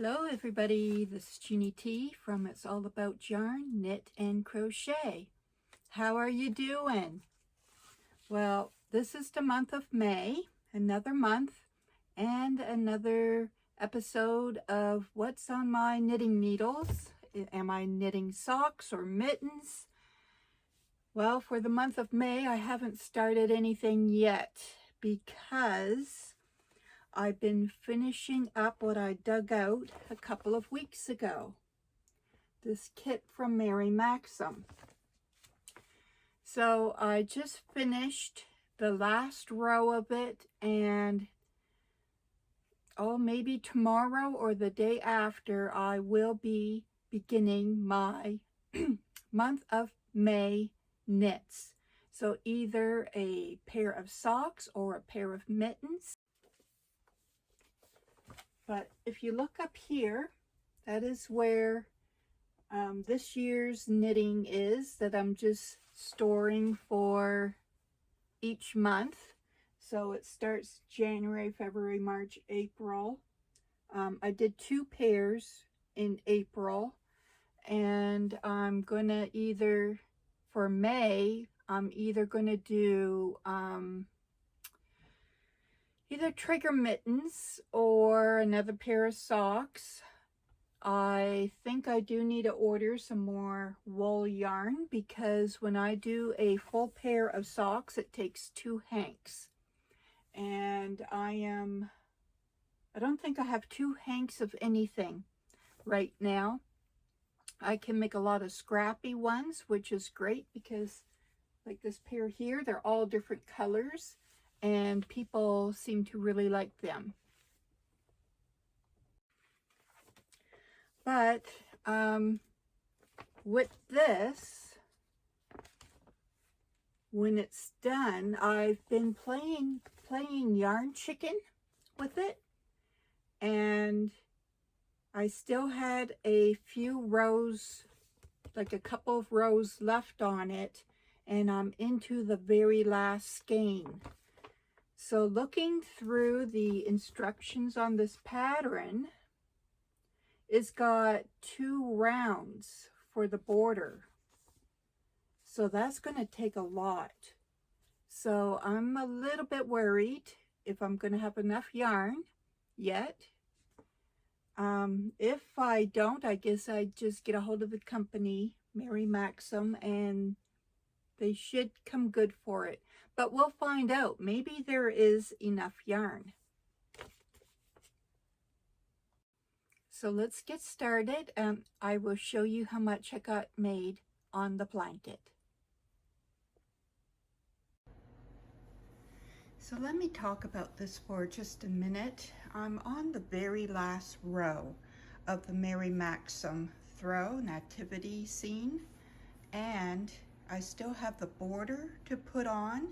Hello everybody, this is Jeannie T from It's All About Yarn, Knit and Crochet. How are you doing? Well, this is the month of May, another month and another episode of What's on My Knitting Needles. Am I knitting socks or mittens? Well, for the month of May, I haven't started anything yet because I've been finishing up what I dug out a couple of weeks ago. This kit from Maxim. So I just finished the last row of it, and maybe tomorrow or the day after I will be beginning my month of May knits. So either a pair of socks or a pair of mittens. But if you look up here, that is where this year's knitting is that I'm just storing for each month. So it starts January, February, March, April. I did 2 pairs in April, and I'm gonna either, for May, I'm either gonna do either trigger mittens or another pair of socks. I think I do need to order some more wool yarn, because when I do a full pair of socks, it takes 2 hanks. And I don't think I have 2 hanks of anything right now. I can make a lot of scrappy ones, which is great because like this pair here, they're all different colors and people seem to really like them. But with this, when it's done, I've been playing yarn chicken with it, and I still had a few rows, like a couple of rows left on it, and I'm into the very last skein. So looking through the instructions on this pattern, it's got 2 rounds for the border. So that's going to take a lot. So I'm a little bit worried if I'm going to have enough yarn yet. If I don't, I guess I just get a hold of the company, Maxim, and they should come good for it. But we'll find out. Maybe there is enough yarn. So let's get started. I will show you how much I got made on the blanket. So let me talk about this for just a minute. I'm on the very last row of the Maxim throw nativity scene, and I still have the border to put on,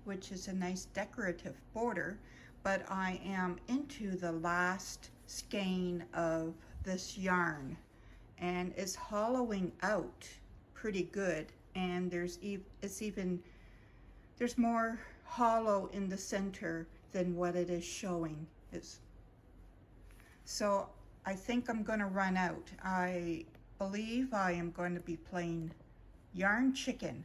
which is a nice decorative border, but I am into the last skein of this yarn, and it's hollowing out pretty good, and there's more hollow in the center than what it is showing. So I think I'm going to run out. I believe I am going to be playing yarn chicken.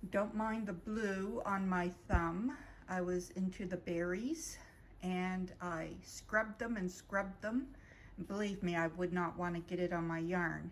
Don't mind the blue on my thumb. I was into the berries, and I scrubbed them and scrubbed them. And believe me, I would not want to get it on my yarn.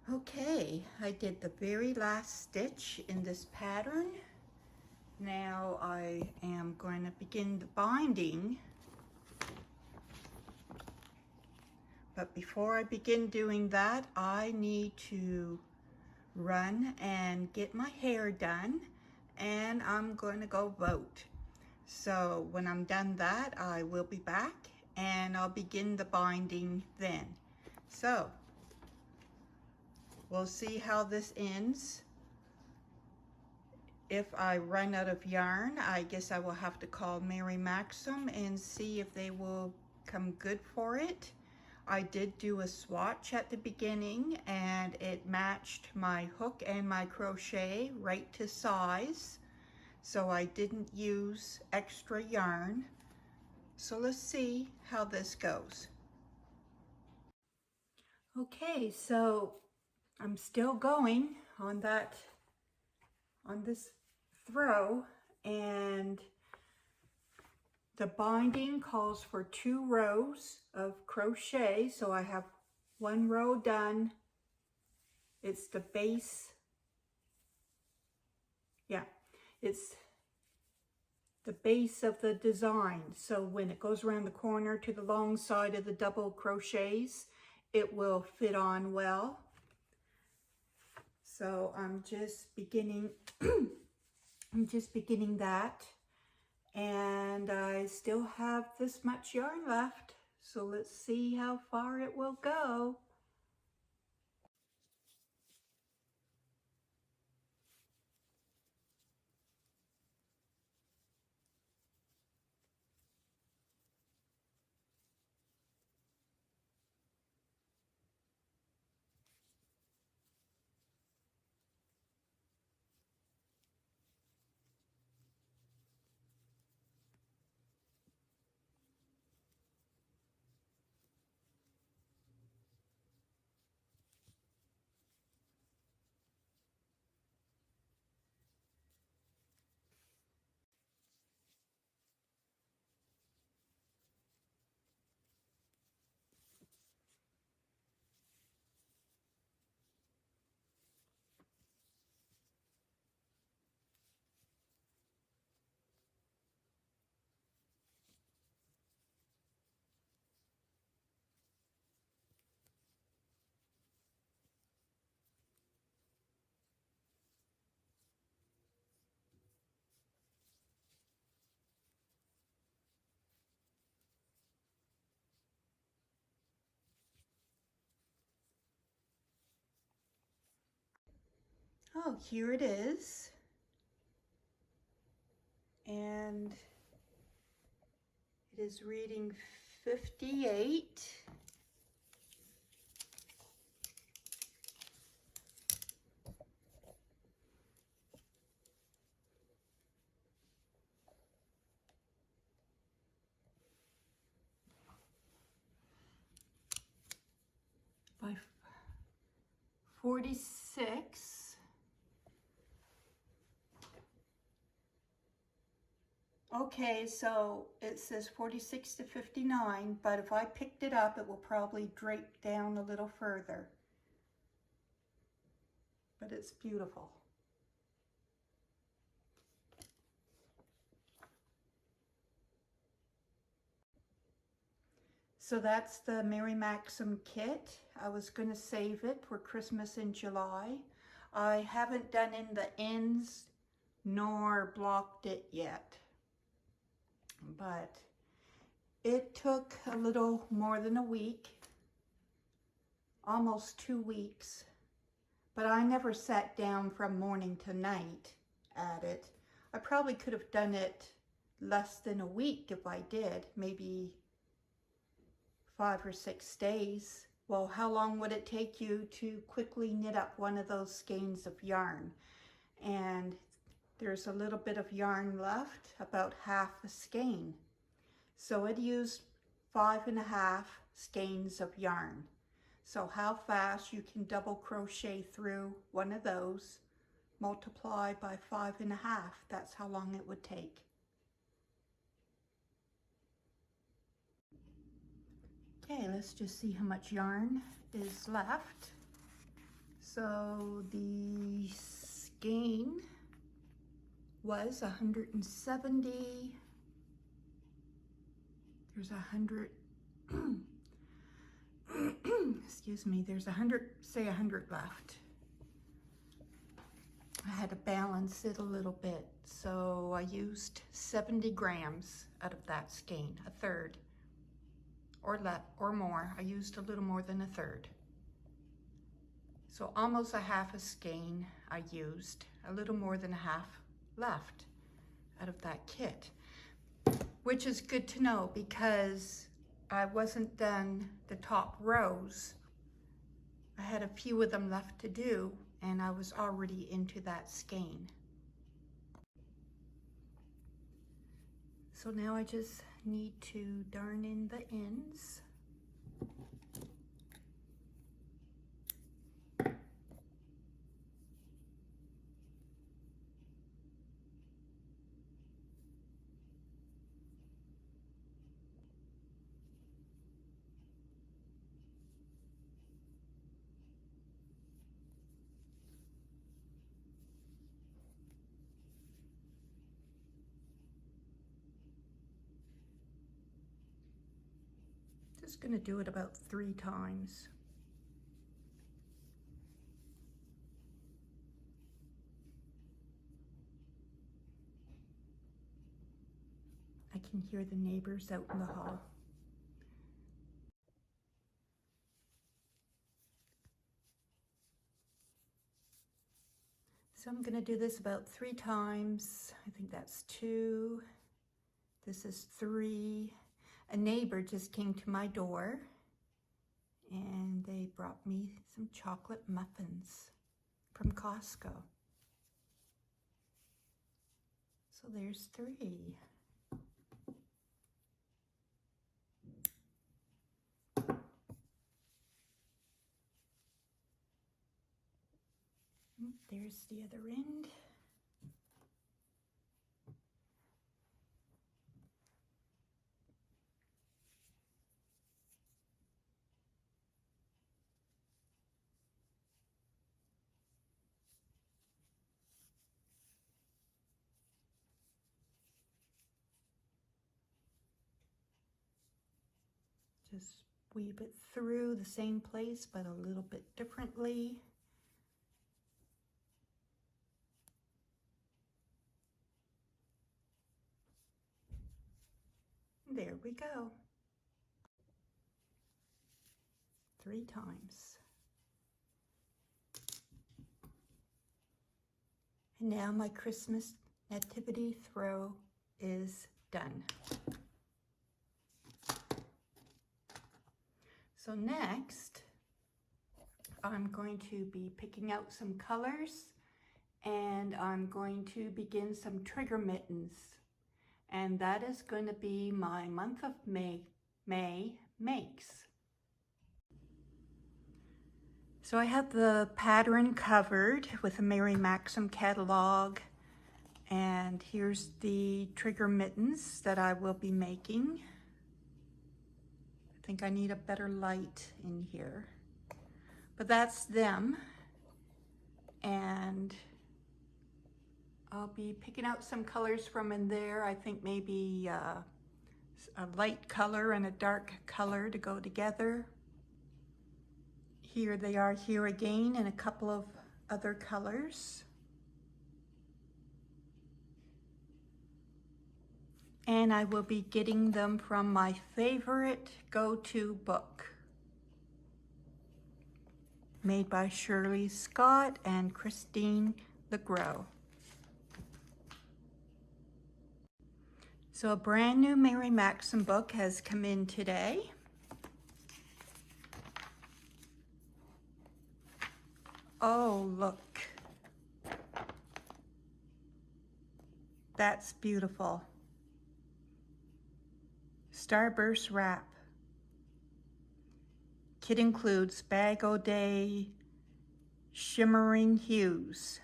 Okay, I did the very last stitch in this pattern. Now I am going to begin the binding. But before I begin doing that, I need to run and get my hair done, and I'm going to go vote. So when I'm done that, I will be back and I'll begin the binding then. So we'll see how this ends. If I run out of yarn, I guess I will have to call Mary Maxim and see if they will come good for it. I did do a swatch at the beginning and it matched my hook and my crochet right to size. So I didn't use extra yarn. So let's see how this goes. Okay, so I'm still going on this throw, and the binding calls for 2 rows of crochet. So I have 1 row done. It's the base. Yeah, it's the base of the design. So when it goes around the corner to the long side of the double crochets, it will fit on well. So I'm just beginning that, and I still have this much yarn left. So let's see how far it will go. Oh, here it is. And it is reading 58. By 46. Okay, so it says 46 to 59, but if I picked it up, it will probably drape down a little further. But it's beautiful. So that's the Mary Maxim kit. I was going to save it for Christmas in July. I haven't done in the ends nor blocked it yet, but it took a little more than a week, almost 2 weeks, but I never sat down from morning to night at it. I probably could have done it less than a week if I did, maybe 5 or 6 days. Well, how long would it take you to quickly knit up one of those skeins of yarn? And there's a little bit of yarn left, about half a skein. So it used 5.5 skeins of yarn. So how fast you can double crochet through one of those, multiply by 5.5, that's how long it would take. Okay, let's just see how much yarn is left. So the skein was 170. There's 100. Excuse me. There's 100. Say 100 left. I had to balance it a little bit, so I used 70 grams out of that skein, a third, or more. I used a little more than a third. So almost a half a skein I used, a little more than a half left out of that kit, which is good to know because I wasn't done the top rows. I had a few of them left to do, and I was already into that skein. So now I just need to darn in the ends. Just gonna do it about 3 times. I can hear the neighbors out in the hall. So I'm gonna do this about 3 times. I think that's 2. This is 3. A neighbor just came to my door and they brought me some chocolate muffins from Costco. So there's 3. There's the other end. Just weave it through the same place, but a little bit differently. There we go. 3 times. And now my Christmas nativity throw is done. So next, I'm going to be picking out some colors, and I'm going to begin some trigger mittens. And that is going to be my month of May makes. So I have the pattern covered with a Mary Maxim catalog, and here's the trigger mittens that I will be making. I think I need a better light in here, but that's them. And I'll be picking out some colors from in there. I think maybe a light color and a dark color to go together. Here they are here again in a couple of other colors. And I will be getting them from my favorite go-to book, made by Shirley Scott and Christine LeGros. So a brand new Mary Maxim book has come in today. Oh, look. That's beautiful. Starburst wrap. Kit includes Bag O' Day shimmering hues.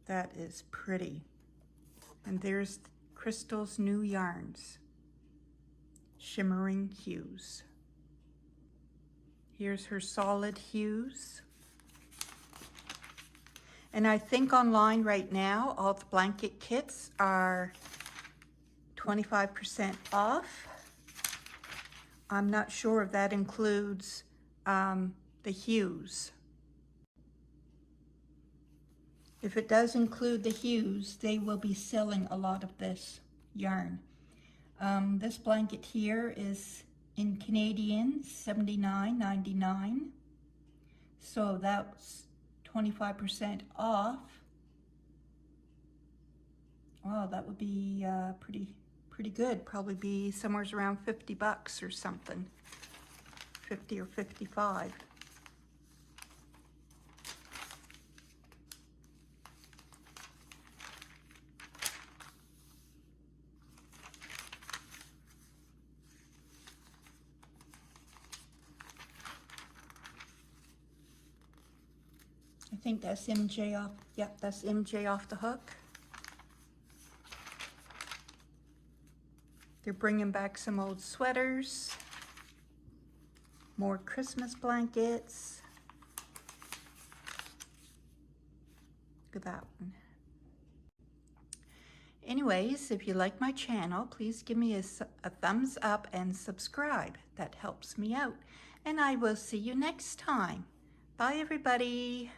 That is pretty. And there's Crystal's new yarns, shimmering hues. Here's her solid hues. And I think online right now, all the blanket kits are 25% off. I'm not sure if that includes the hues. If it does include the hues, they will be selling a lot of this yarn. This blanket here is in Canadian, $79.99. So that's 25% off. Wow, that would be pretty good. Probably be somewhere around 50 bucks or something. 50 or 55. I think that's MJ off. Yep, that's MJ off the hook. They're bringing back some old sweaters, more Christmas blankets. Look at that one. Anyways, if you like my channel, please give me a thumbs up and subscribe. That helps me out. And I will see you next time. Bye, everybody.